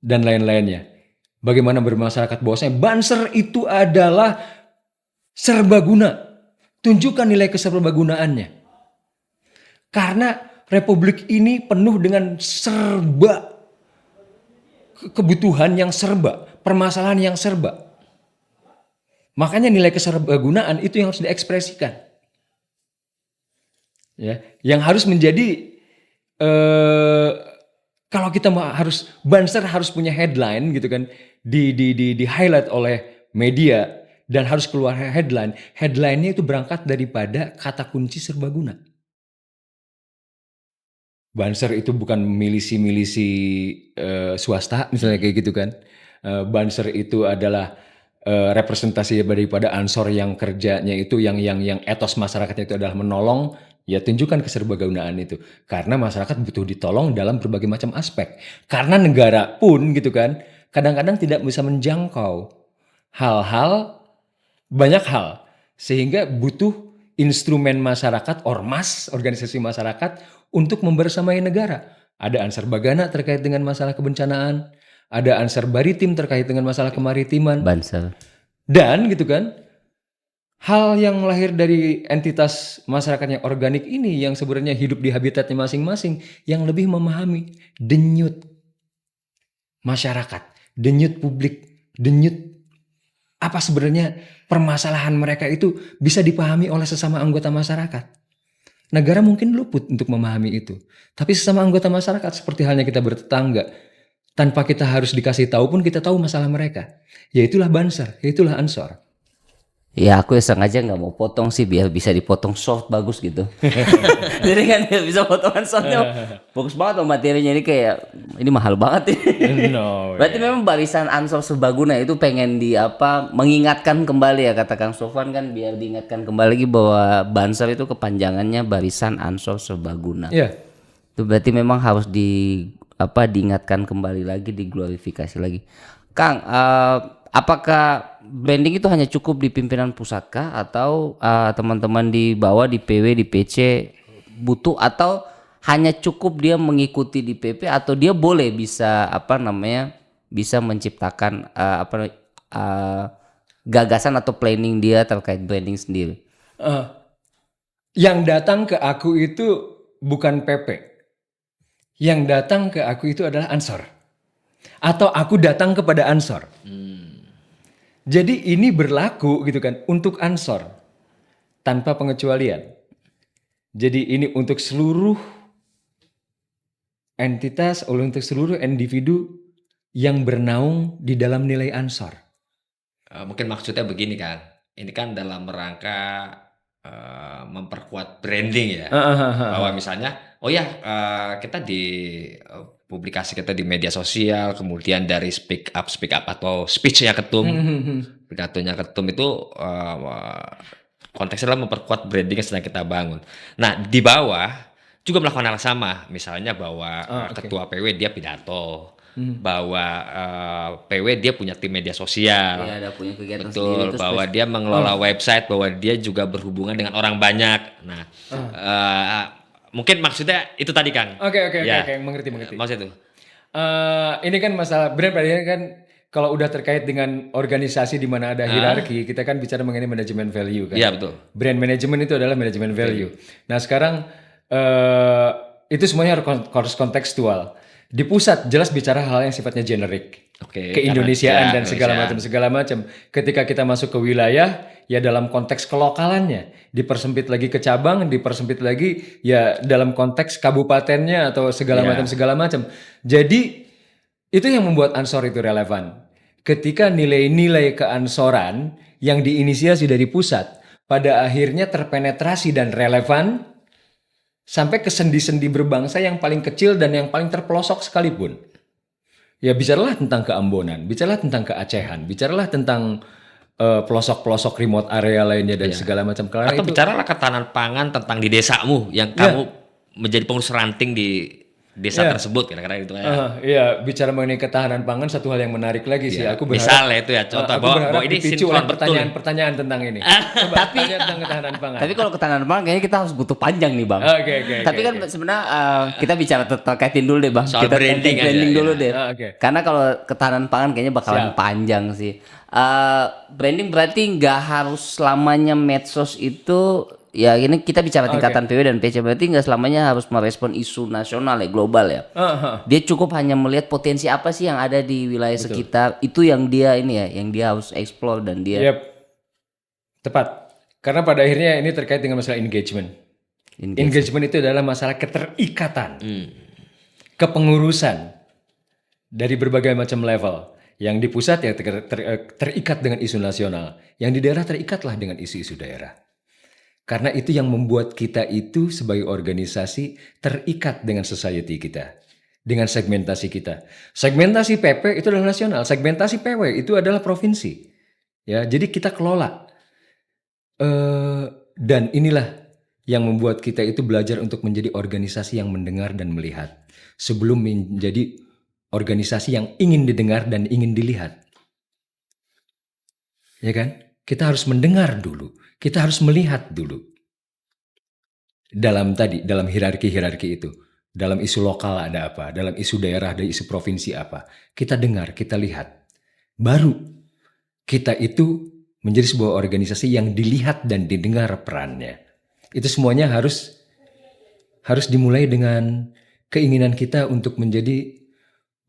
dan lain-lainnya. Bagaimana bermasyarakat bahwasanya Banser itu adalah serbaguna. Tunjukkan nilai keserbagunaannya. Karena Republik ini penuh dengan serba kebutuhan yang serba, permasalahan yang serba. Makanya nilai keserbagunaan itu yang harus diekspresikan. Ya, yang harus menjadi Kalau kita Banser harus punya headline gitu kan, di highlight oleh media dan harus keluar headline. Headline-nya itu berangkat daripada kata kunci serbaguna. Banser itu bukan milisi-milisi swasta misalnya kayak gitu kan. Banser itu adalah representasi daripada Ansor yang kerjanya itu yang etos masyarakatnya itu adalah menolong. Ya tunjukkan keserbagunaan itu. Karena masyarakat butuh ditolong dalam berbagai macam aspek. Karena negara pun gitu kan, kadang-kadang tidak bisa menjangkau banyak hal. Sehingga butuh instrumen masyarakat, ormas, organisasi masyarakat untuk membersamai negara. Ada Ansar Bagana terkait dengan masalah kebencanaan, ada Ansar Baritim terkait dengan masalah kemaritiman, Banser. dan gitu kan, hal yang lahir dari entitas masyarakat yang organik ini yang sebenarnya hidup di habitatnya masing-masing yang lebih memahami denyut masyarakat, denyut publik, denyut apa sebenarnya permasalahan mereka itu bisa dipahami oleh sesama anggota masyarakat. Negara mungkin luput untuk memahami itu. Tapi sesama anggota masyarakat seperti halnya kita bertetangga, tanpa kita harus dikasih tahu pun kita tahu masalah mereka. Yaitulah Banser, yaitulah Ansor. Ya aku sengaja nggak mau potong sih biar bisa dipotong soft bagus gitu. Jadi kan biar bisa potongan softnya bagus banget loh materinya, ini kayak ini mahal banget ini. No. Berarti memang barisan Ansor Serbaguna itu pengen mengingatkan kembali ya, kata Kang Sofan kan, biar diingatkan kembali lagi bahwa Banser itu kepanjangannya Barisan Ansor Serbaguna. Iya. Itu berarti memang harus diingatkan kembali lagi, diglorifikasi lagi. Kang, apakah branding itu hanya cukup di pimpinan pusat kah, atau teman-teman di bawah, di PW, di PC butuh, atau hanya cukup dia mengikuti di PP, atau dia boleh bisa bisa menciptakan gagasan atau planning dia terkait branding sendiri? Yang datang ke aku itu bukan PP. Yang datang ke aku itu adalah Ansor. Atau aku datang kepada Ansor. Jadi ini berlaku gitu kan untuk Ansor tanpa pengecualian. Jadi ini untuk seluruh entitas, untuk seluruh individu yang bernaung di dalam nilai Ansor. Mungkin maksudnya begini kan, ini kan dalam rangka memperkuat branding ya, bahwa misalnya, kita di publikasi kita di media sosial, kemudian dari speak up atau speech-nya ketum, pidatonya ketum itu konteksnya adalah memperkuat branding yang sedang kita bangun. Nah di bawah juga melakukan hal yang sama, misalnya bahwa ketua PW dia pidato, bahwa PW dia punya tim media sosial, Ya, ada punya kegiatan betul, sendiri, bahwa dia mengelola website, bahwa dia juga berhubungan dengan orang banyak. Nah, mungkin maksudnya itu tadi Kang. Oke, Ya. mengerti. Maksud itu. Ini kan masalah brand, padahal kan kalau udah terkait dengan organisasi di mana ada hierarki, kita kan bicara mengenai manajemen value kan. Iya betul. Brand management itu adalah manajemen value. Nah sekarang itu semuanya harus kontekstual. Di pusat jelas bicara hal yang sifatnya generik, Oke, keindonesiaan karena- dan segala macam. Ketika kita masuk ke wilayah, ya dalam konteks kelokalannya, dipersempit lagi ke cabang, dipersempit lagi ya dalam konteks kabupatennya atau segala macam. Jadi itu yang membuat Ansor itu relevan. Ketika nilai-nilai keansoran yang diinisiasi dari pusat pada akhirnya terpenetrasi dan relevan sampai ke sendi-sendi berbangsa yang paling kecil dan yang paling terpelosok sekalipun. Ya bicaralah tentang keambonan, bicaralah tentang keacehan, bicaralah tentang pelosok-pelosok remote area lainnya dan segala macam. Karena Atau itu bicaralah ketahanan pangan tentang di desamu yang kamu menjadi pengurus ranting di desa tersebut, kira-kira gitu ya. Iya, bicara mengenai ketahanan pangan satu hal yang menarik lagi sih. Aku berharap Misalnya itu ya contoh aku bahwa berharap ini dipicu sinkron oleh betul. pertanyaan-pertanyaan tentang ini. Coba tanya tentang ketahanan pangan. Tapi kalau ketahanan pangan kayaknya kita harus butuh panjang nih Bang. Oke. Tapi kan sebenarnya kita bicara terkaitin dulu deh Bang. Soal Kita branding aja, branding dulu ya. deh. Oke. Karena kalau ketahanan pangan kayaknya bakalan panjang sih. Branding berarti nggak harus selamanya medsos itu, ya ini kita bicara tingkatan PW dan PC, berarti nggak selamanya harus merespon isu nasional ya, global ya. Dia cukup hanya melihat potensi apa sih yang ada di wilayah sekitar, itu yang dia yang dia harus explore dan dia Yep. Tepat. Karena pada akhirnya ini terkait dengan masalah engagement. Engagement itu adalah masalah keterikatan. kepengurusan dari berbagai macam level. Yang di pusat ya terikat dengan isu nasional, yang di daerah terikatlah dengan isu-isu daerah. Karena itu yang membuat kita itu sebagai organisasi terikat dengan society kita, dengan segmentasi kita. Segmentasi PP itu adalah nasional, segmentasi PW itu adalah provinsi. Ya, jadi kita kelola. Dan inilah yang membuat kita itu belajar untuk menjadi organisasi yang mendengar dan melihat sebelum menjadi organisasi yang ingin didengar dan ingin dilihat. Ya kan? Kita harus mendengar dulu, kita harus melihat dulu. Dalam hierarki itu. Dalam isu lokal ada apa, dalam isu daerah, ada isu provinsi apa. Kita dengar, kita lihat. Baru kita itu menjadi sebuah organisasi yang dilihat dan didengar perannya. Itu semuanya harus dimulai dengan keinginan kita untuk menjadi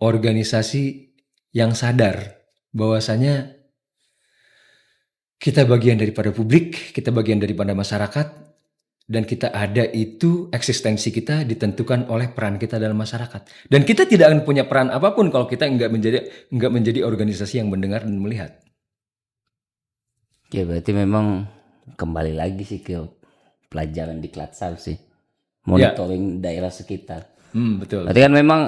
organisasi yang sadar bahwasanya kita bagian daripada publik, kita bagian daripada masyarakat, dan kita ada itu eksistensi kita ditentukan oleh peran kita dalam masyarakat. Dan kita tidak akan punya peran apapun kalau kita nggak menjadi organisasi yang mendengar dan melihat. Ya berarti memang kembali lagi sih ke pelajaran di Klatsar sih, monitoring daerah sekitar. Betul. Berarti kan memang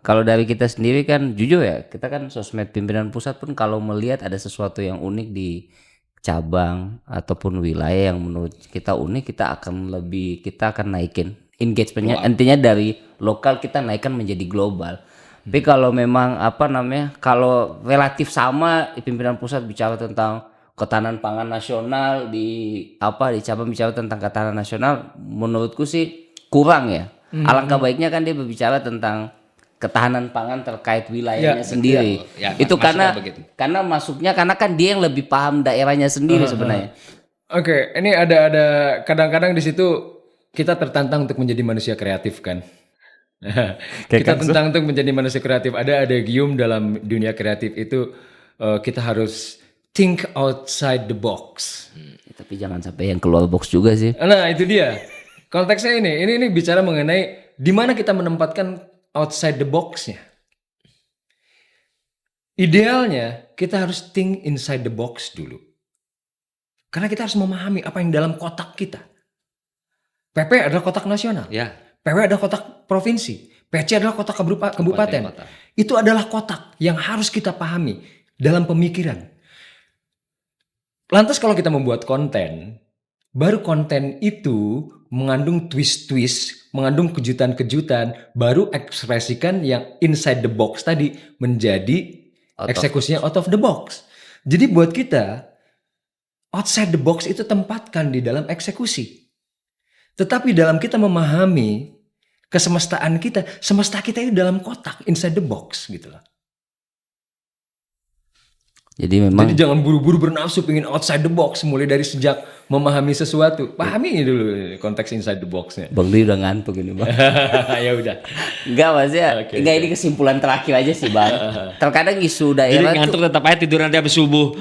kalau dari kita sendiri kan jujur ya, kita kan sosmed pimpinan pusat pun kalau melihat ada sesuatu yang unik di cabang ataupun wilayah yang menurut kita unik, kita akan naikin engagementnya. Intinya dari lokal kita naikkan menjadi global. Tapi kalau memang kalau relatif sama pimpinan pusat bicara tentang ketahanan pangan nasional di cabang bicara tentang ketahanan nasional, menurutku sih kurang ya. Alangkah baiknya kan dia berbicara tentang ketahanan pangan terkait wilayahnya sendiri. Itu karena kan dia yang lebih paham daerahnya sendiri sebenarnya. Oke, ini ada kadang-kadang di situ kita tertantang untuk menjadi manusia kreatif kan. Kita tentang untuk menjadi manusia kreatif. Ada adagium dalam dunia kreatif itu kita harus think outside the box. Tapi jangan sampai yang keluar box juga sih. Nah, itu dia. Konteksnya ini bicara mengenai di mana kita menempatkan outside the box-nya. Idealnya kita harus think inside the box dulu. Karena kita harus memahami apa yang dalam kotak kita. PP adalah kotak nasional. Ya. PW adalah kotak provinsi. PC adalah kotak kabupaten. Itu adalah kotak yang harus kita pahami dalam pemikiran. Lantas kalau kita membuat konten, baru konten itu mengandung twist-twist, mengandung kejutan-kejutan, baru ekspresikan yang inside the box tadi menjadi eksekusinya out of the box. Jadi buat kita, outside the box itu tempatkan di dalam eksekusi. Tetapi dalam kita memahami kesemestaan kita, semesta kita itu dalam kotak, inside the box gitu loh. Jadi jangan buru-buru bernafsu pengen outside the box mulai dari sejak memahami sesuatu. Pahami dulu konteks inside the box-nya. Bang Dwi udah ngantuk ini Bang. Ya udah. Enggak maksudnya, ini kesimpulan terakhir aja sih Bang. Terkadang isu daerah Jadi ngantuk tetap aja tidur nanti habis subuh.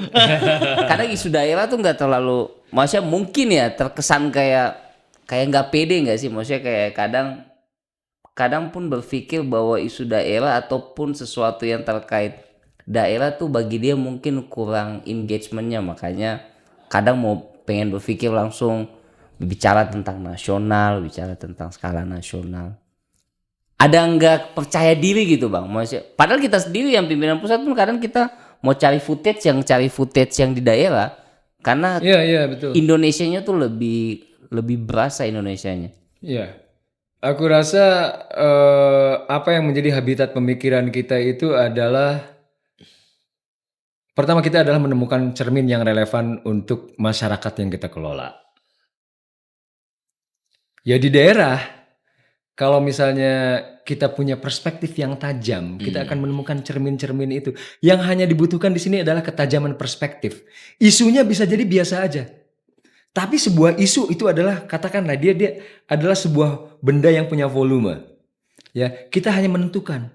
Kadang isu daerah tuh nggak terlalu, maksudnya mungkin ya terkesan kayak nggak pede nggak sih? Maksudnya kayak kadang pun berpikir bahwa isu daerah ataupun sesuatu yang terkait daerah tuh bagi dia mungkin kurang engagementnya, makanya kadang pengen berpikir langsung bicara tentang nasional, bicara tentang skala nasional. Ada nggak percaya diri gitu Bang? Maksudnya, padahal kita sendiri yang pimpinan pusat pun kadang kita mau cari footage yang di daerah, karena betul. Indonesianya tuh lebih berasa Indonesianya. Iya. Aku rasa apa yang menjadi habitat pemikiran kita itu adalah pertama kita adalah menemukan cermin yang relevan untuk masyarakat yang kita kelola. Ya di daerah, kalau misalnya kita punya perspektif yang tajam, kita akan menemukan cermin-cermin itu. Yang hanya dibutuhkan di sini adalah ketajaman perspektif. Isunya bisa jadi biasa aja. Tapi sebuah isu itu adalah, katakanlah dia adalah sebuah benda yang punya volume. Ya, kita hanya menentukan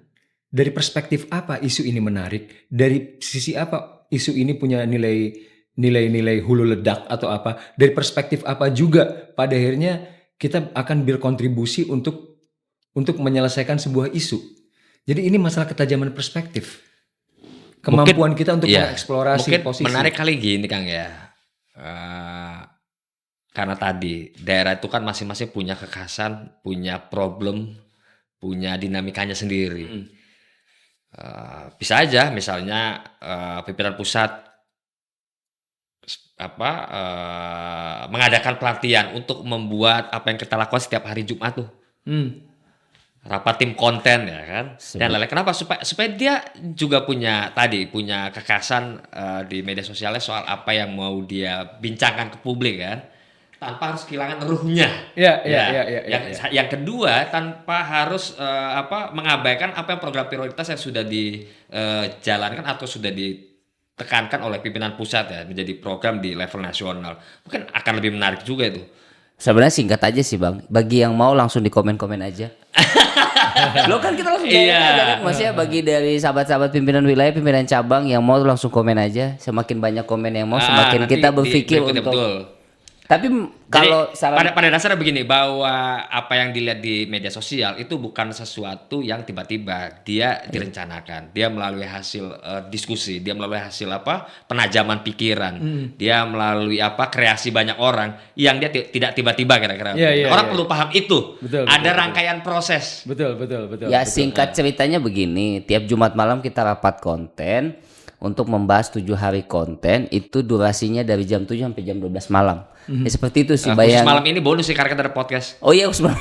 dari perspektif apa isu ini menarik, dari sisi apa isu ini punya nilai hulu ledak atau apa, dari perspektif apa juga pada akhirnya kita akan berkontribusi untuk untuk menyelesaikan sebuah isu. Jadi ini masalah ketajaman perspektif. Kemampuan kita untuk Iya, mengeksplorasi mungkin posisi. menarik kali gini Kang ya. Eh, karena tadi daerah itu kan masing-masing punya kekhasan, punya problem, punya dinamikanya sendiri. Bisa aja misalnya pimpinan pusat mengadakan pelatihan untuk membuat apa yang kita lakukan setiap hari Jumat tuh. Rapat tim konten ya kan. Dan lain-lain. Kenapa? Supaya dia juga punya kekhasan di media sosialnya soal apa yang mau dia bincangkan ke publik kan. Tanpa harus kehilangan ruhnya. Iya. Yang kedua, tanpa harus mengabaikan apa yang program prioritas yang sudah dijalankan atau sudah ditekankan oleh pimpinan pusat ya menjadi program di level nasional. Mungkin akan lebih menarik juga itu. Sebenarnya singkat aja sih Bang. Bagi yang mau langsung di komen-komen aja. Lo kan kita langsung Iya. aja kan. Maksudnya bagi dari sahabat-sahabat pimpinan wilayah, pimpinan cabang yang mau langsung komen aja. Semakin banyak komen yang mau, semakin Nanti kita berpikir berikutnya, untuk. betul. Tapi kalau Jadi, pada dasarnya begini, bahwa apa yang dilihat di media sosial itu bukan sesuatu yang tiba-tiba, dia direncanakan, dia melalui hasil diskusi, dia melalui hasil penajaman pikiran, dia melalui kreasi banyak orang yang dia tidak tiba-tiba kira-kira. Orang perlu paham itu. Betul, ada betul, rangkaian proses. Betul. ya singkat ceritanya begini, tiap Jumat malam kita rapat konten untuk membahas 7 hari konten, itu durasinya dari jam 7 sampai jam 12 malam. Ya seperti itu sih Khusus malam ini bonus sih karena kita ada podcast. Oh iya khusus malam.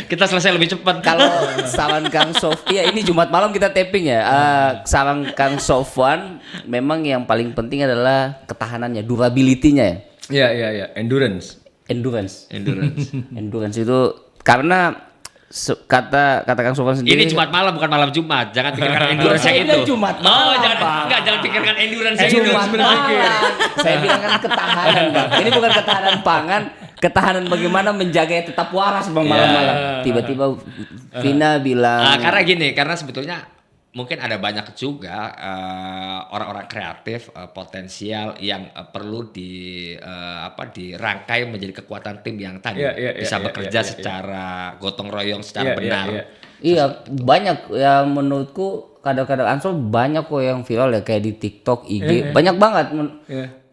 Kita selesai lebih cepat. Kalau saran Kang Sofwan, ini Jumat malam kita taping ya. Saran Kang Sofwan memang yang paling penting adalah ketahanannya, durability-nya ya. Iya. Endurance. Endurance itu karena kata Kang Sofwan sendiri. Ini Jumat malam bukan malam Jumat. Jangan pikirkan endurance yang Saya itu. bilang Jumat malam, Jangan pikirkan endurance yang itu. Jumat malam. Saya bilang kan ketahanan Bang. Ini bukan ketahanan pangan, ketahanan bagaimana menjaga tetap waras Bang malam-malam. Tiba-tiba Vina bilang. Karena gini, karena sebetulnya mungkin ada banyak juga orang-orang kreatif potensial yang perlu dirangkai menjadi kekuatan tim yang tadi bisa bekerja secara gotong royong secara benar. Iya banyak ya menurutku kadang-kadang Ansor banyak kok yang viral ya kayak di TikTok, IG banyak banget.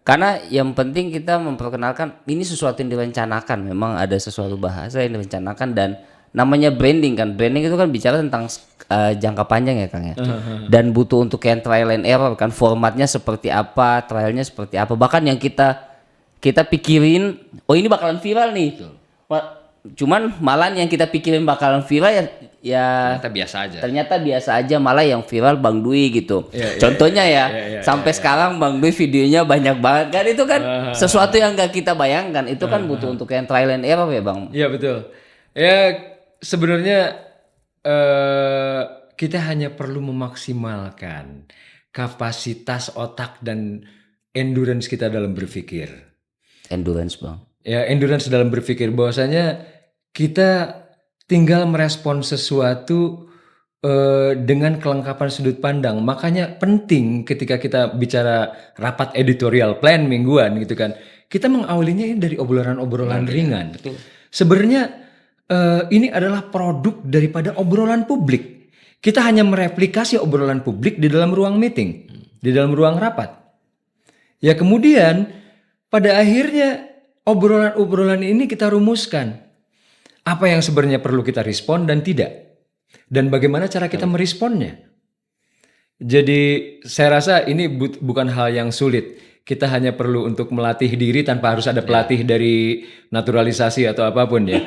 Karena yang penting kita memperkenalkan ini sesuatu yang direncanakan, memang ada sesuatu bahasa yang direncanakan dan namanya branding kan. Branding itu kan bicara tentang jangka panjang ya Kang ya. Dan butuh untuk yang trial and error kan, formatnya seperti apa, trialnya seperti apa. Bahkan yang kita pikirin, oh ini bakalan viral nih. Cuman malah yang kita pikirin bakalan viral ya ternyata biasa aja, malah yang viral Bang Dwi gitu. Contohnya sampai sekarang Bang Dwi videonya banyak banget kan, itu kan sesuatu yang gak kita bayangkan. Itu kan butuh untuk yang trial and error ya Bang. Iya betul. Ya sebenarnya kita hanya perlu memaksimalkan kapasitas otak dan endurance kita dalam berpikir. Endurance Bang. Ya endurance dalam berpikir, bahwasanya kita tinggal merespon sesuatu dengan kelengkapan sudut pandang. Makanya penting ketika kita bicara rapat editorial plan mingguan gitu kan, kita mengawalinya dari obrolan-obrolan ringan. Betul. Sebenarnya ini adalah produk daripada obrolan publik. Kita hanya mereplikasi obrolan publik di dalam ruang meeting, di dalam ruang rapat. Ya kemudian pada akhirnya obrolan-obrolan ini kita rumuskan. Apa yang sebenarnya perlu kita respon dan tidak. Dan bagaimana cara kita meresponnya. Jadi saya rasa ini bukan hal yang sulit. Kita hanya perlu untuk melatih diri tanpa harus ada pelatih dari naturalisasi atau apapun ya.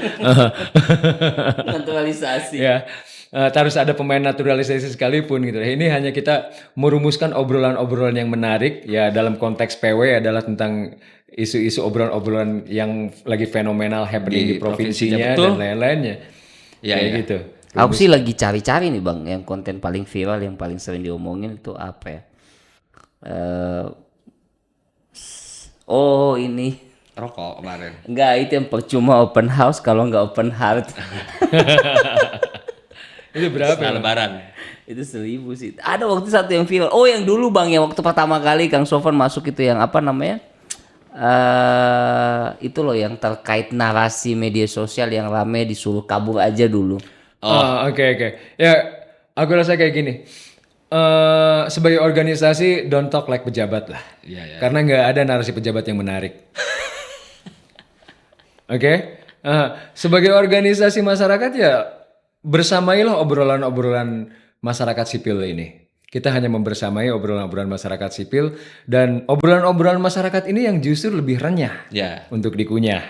Naturalisasi. Ya, harus ada pemain naturalisasi sekalipun gitu. Ini hanya kita merumuskan obrolan-obrolan yang menarik ya, dalam konteks PW adalah tentang isu-isu obrolan-obrolan yang lagi fenomenal happening di provinsinya dan lain-lainnya. Ya, gitu. Aku sih lagi cari-cari nih Bang, yang konten paling viral, yang paling sering diomongin itu apa ya? Oh ini Rokok kemarin. enggak, itu yang percuma open house kalau nggak open heart. Itu berapa? Setelah Lebaran. Itu 1.000 sih. Ada waktu satu yang viral. Oh yang dulu Bang, yang waktu pertama kali Kang Sofwan masuk itu yang apa namanya? Itu loh yang terkait narasi media sosial yang rame disuruh kabur aja dulu. Oke. Ya, aku rasa kayak gini. Sebagai organisasi, don't talk like pejabat lah. Iya. Karena nggak ada narasi pejabat yang menarik. Oke? Sebagai organisasi masyarakat ya bersamailah obrolan-obrolan masyarakat sipil ini. Kita hanya membersamai obrolan-obrolan masyarakat sipil dan obrolan-obrolan masyarakat ini yang justru lebih renyah Ya. untuk dikunyah.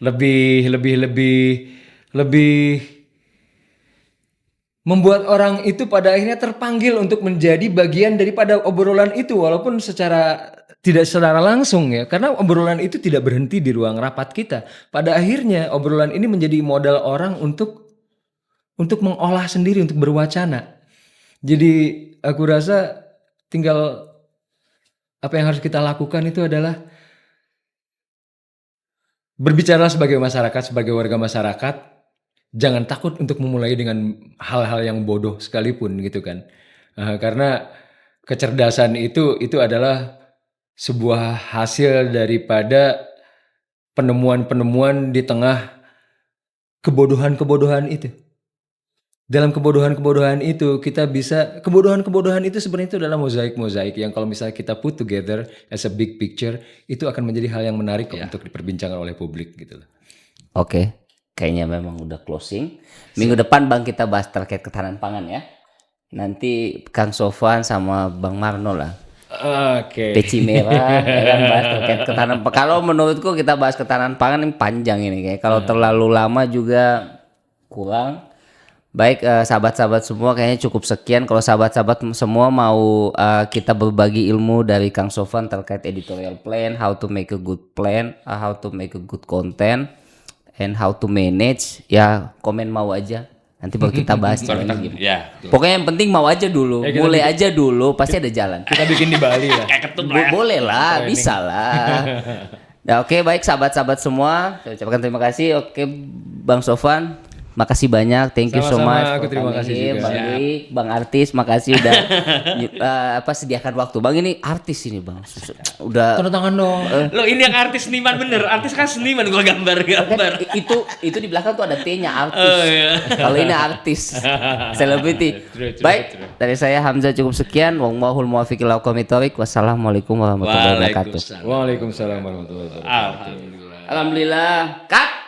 Lebih membuat orang itu pada akhirnya terpanggil untuk menjadi bagian daripada obrolan itu walaupun tidak secara langsung ya, karena obrolan itu tidak berhenti di ruang rapat kita. Pada akhirnya obrolan ini menjadi modal orang untuk mengolah sendiri, untuk berwacana. Jadi aku rasa tinggal apa yang harus kita lakukan itu adalah berbicara sebagai masyarakat, sebagai warga masyarakat. Jangan takut untuk memulai dengan hal-hal yang bodoh sekalipun gitu kan. Karena kecerdasan itu adalah sebuah hasil daripada penemuan-penemuan di tengah kebodohan-kebodohan itu. Dalam kebodohan-kebodohan itu kita bisa, kebodohan-kebodohan itu sebenarnya itu adalah mozaik-mozaik yang kalau misalnya kita put together as a big picture, itu akan menjadi hal yang menarik untuk diperbincangkan oleh publik gitu loh. Oke. Kayaknya memang udah closing. Minggu depan Bang kita bahas terkait ketahanan pangan ya. Nanti Kang Sofwan sama Bang Marno lah. Oke. Peci merah ya kan, bahas terkait ketahanan pangan. Kalau menurutku kita bahas ketahanan pangan ini panjang ini kayak. Kalau terlalu lama juga kurang. Baik sahabat-sahabat semua kayaknya cukup sekian. Kalau sahabat-sahabat semua mau kita berbagi ilmu dari Kang Sofwan terkait editorial plan, how to make a good plan, how to make a good content, and how to manage, ya komen mau aja. Nanti baru kita bahas caranya gimana. Ya. Pokoknya yang penting mau aja dulu, mulai aja dulu, pasti ada jalan. Kita bikin di Bali lah. Kayak ketum lah. Boleh lah, bisa lah. Nah, oke, baik sahabat-sahabat semua, saya ucapkan terima kasih. Oke, Bang Sofwan, makasih banyak, thank you so Sama-sama, much. aku terima kasih juga. Bang Dwi, Bang Artis, makasih udah sediakan waktu. Bang ini artis ini Bang, udah. Tanda tangan dong. Lo ini yang artis seniman bener. Artis kan seniman gua gambar-gambar. Itu di belakang tuh ada T-nya artis. Oh, iya. Kalau ini artis, selebriti. True. Baik, dari saya Hamzah cukup sekian. Wallahul muwaffiq ila aqwamit thoriq. Wassalamualaikum warahmatullahi wabarakatuh. Waalaikumsalam. Waalaikumsalam warahmatullahi wabarakatuh. Alhamdulillah. Alhamdulillah. Cut.